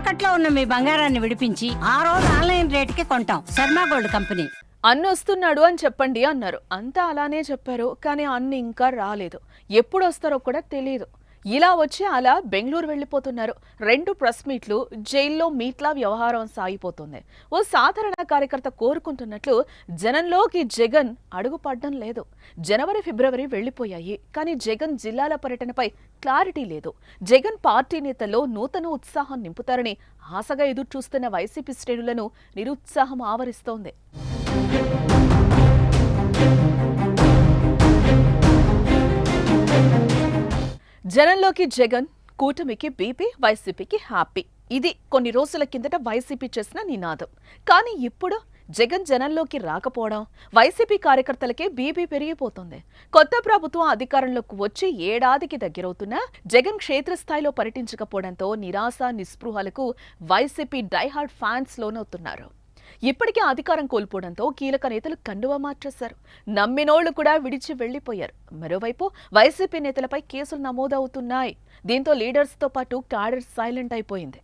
తాకట్లో ఉన్న మీ బంగారాన్ని విడిపించి ఆ రోజు ఆన్లైన్ రేటుకి కొంటాం. Sharma gold company. అన్న వస్తున్నాడు అని చెప్పండి అన్నారు. అంతా అలానే చెప్పారు, కానీ అన్న ఇంకా రాలేదు. ఎప్పుడు వస్తారో కూడా తెలియదు. ఇలా వచ్చి అలా బెంగళూరు వెళ్ళిపోతున్నారు. 2 ప్రెస్ మీట్లు, జైల్లో మీట్లా వ్యవహారం సాగిపోతుంది. ఓ సాధారణ కార్యకర్త కోరుకుంటున్నట్లు జనంలోకి జగన్ అడుగుపడడం లేదు. జనవరి, ఫిబ్రవరి వెళ్లిపోయాయి, కానీ జగన్ జిల్లాల పర్యటనపై క్లారిటీ లేదు. జగన్ పార్టీ నేతల్లో నూతన ఉత్సాహం నింపుతారని ఆశగా ఎదురు చూస్తున్న వైసీపీ శ్రేణులను నిరుత్సాహం ఆవరిస్తోంది. జనంలోకి జగన్, కూటమికి బీపీ, వైసీపీకి హ్యాపీ. ఇది కొన్ని రోజుల కిందట వైసీపీ చేసిన నినాదం. కానీ ఇప్పుడు జగన్ జనంలోకి రాకపోవడం వైసీపీ కార్యకర్తలకే బీపీ పెరిగిపోతుంది. కొత్త ప్రభుత్వం అధికారంలోకి వచ్చి ఏడాదికి దగ్గరవుతున్నా జగన్ క్షేత్రస్థాయిలో పర్యటించకపోవడంతో నిరాశ, నిస్పృహలకు వైసీపీ డైహార్డ్ ఫ్యాన్స్ లోనవుతున్నారు. ఇప్పటికే అధికారం కోల్పోవడంతో కీలక నేతలు కండువా మార్చేశారు. నమ్మినోళ్లు కూడా విడిచి వెళ్లిపోయారు. మరోవైపు వైసీపీ నేతలపై కేసులు నమోదవుతున్నాయి. దీంతో లీడర్స్ తో పాటు క్యాడర్ సైలెంట్ అయిపోయింది.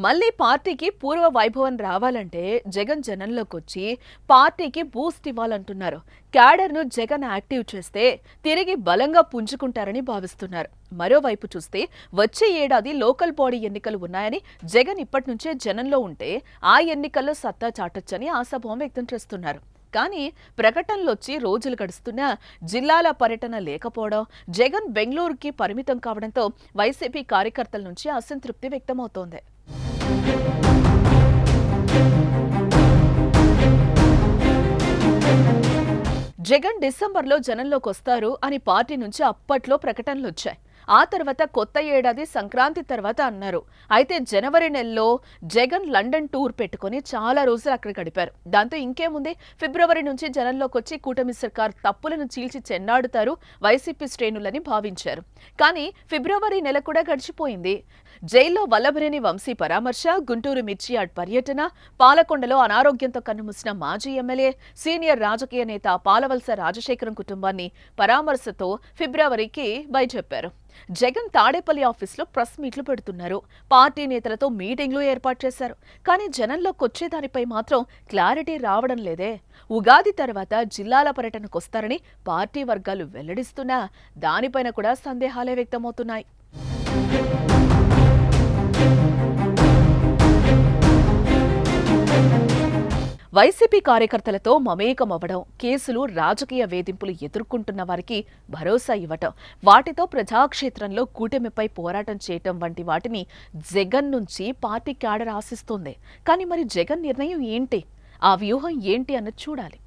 మళ్లీ పార్టీకి పూర్వ వైభవం రావాలంటే జగన్ జనంలోకి వచ్చి పార్టీకి బూస్ట్ ఇవ్వాలంటున్నారు. క్యాడర్ను జగన్ యాక్టివ్ చేస్తే తిరిగి బలంగా పుంజుకుంటారని భావిస్తున్నారు. మరోవైపు చూస్తే వచ్చే ఏడాది లోకల్ బాడీ ఎన్నికలు ఉన్నాయని జగన్ ఇప్పటి నుంచే జనంలో ఉంటే ఆ ఎన్నికల్లో సత్తా చాటొచ్చని ఆశాభావం వ్యక్తం చేస్తున్నారు. కానీ ప్రకటనలొచ్చి రోజులు గడుస్తున్నా జిల్లాల పర్యటన లేకపోవడం, జగన్ బెంగళూరుకి పరిమితం కావడంతో వైసీపీ కార్యకర్తల నుంచి అసంతృప్తి వ్యక్తమవుతోంది. జగన్ డిసెంబర్లో జనంలోకి వస్తారు అని పార్టీ నుంచి అప్పట్లో ప్రకటనలు వచ్చాయి. ఆ తర్వాత కొత్త ఏడాది సంక్రాంతి తర్వాత అన్నారు. అయితే జనవరి నెలలో జగన్ లండన్ టూర్ పెట్టుకుని చాలా రోజులు అక్కడ గడిపారు. దాంతో ఇంకేముంది, ఫిబ్రవరి నుంచి జనంలోకి వచ్చి కూటమి సర్కార్ తప్పులను చీల్చి చెన్నాడుతారు వైసీపీ శ్రేణులని భావించారు. కానీ ఫిబ్రవరి నెల కూడా గడిచిపోయింది. జైల్లో వల్లభనేని వంశీ పరామర్శ, గుంటూరు మిర్చియాడ్ పర్యటన, పాలకొండలో అనారోగ్యంతో కన్నుమూసిన మాజీ ఎమ్మెల్యే, సీనియర్ రాజకీయ నేత పాలవలస రాజశేఖరం కుటుంబాన్ని పరామర్శతో ఫిబ్రవరికి బై చెప్పారు. జగన్ తాడేపల్లి ఆఫీసులో ప్రెస్ మీట్లు పెడుతున్నారు. పార్టీ నేతలతో మీటింగ్లు ఏర్పాటు చేశారు. కానీ జనంలోకి వచ్చేదానిపై మాత్రం క్లారిటీ రావడం లేదే. ఉగాది తర్వాత జిల్లాల పర్యటనకు వస్తారని పార్టీ వర్గాలు వెల్లడిస్తున్నా దానిపైన కూడా సందేహాలే వ్యక్తమవుతున్నాయి. వైసీపీ కార్యకర్తలతో మమేకమవ్వడం, కేసులు, రాజకీయ వేధింపులు ఎదుర్కొంటున్న వారికి భరోసా ఇవ్వటం, వాటితో ప్రజాక్షేత్రంలో కూటమిపై పోరాటం చేయటం వంటి వాటిని జగన్ నుంచి పార్టీ క్యాడర్ ఆశిస్తోంది. కానీ మరి జగన్ నిర్ణయం ఏంటి, ఆ వ్యూహం ఏంటి అన్నది చూడాలి.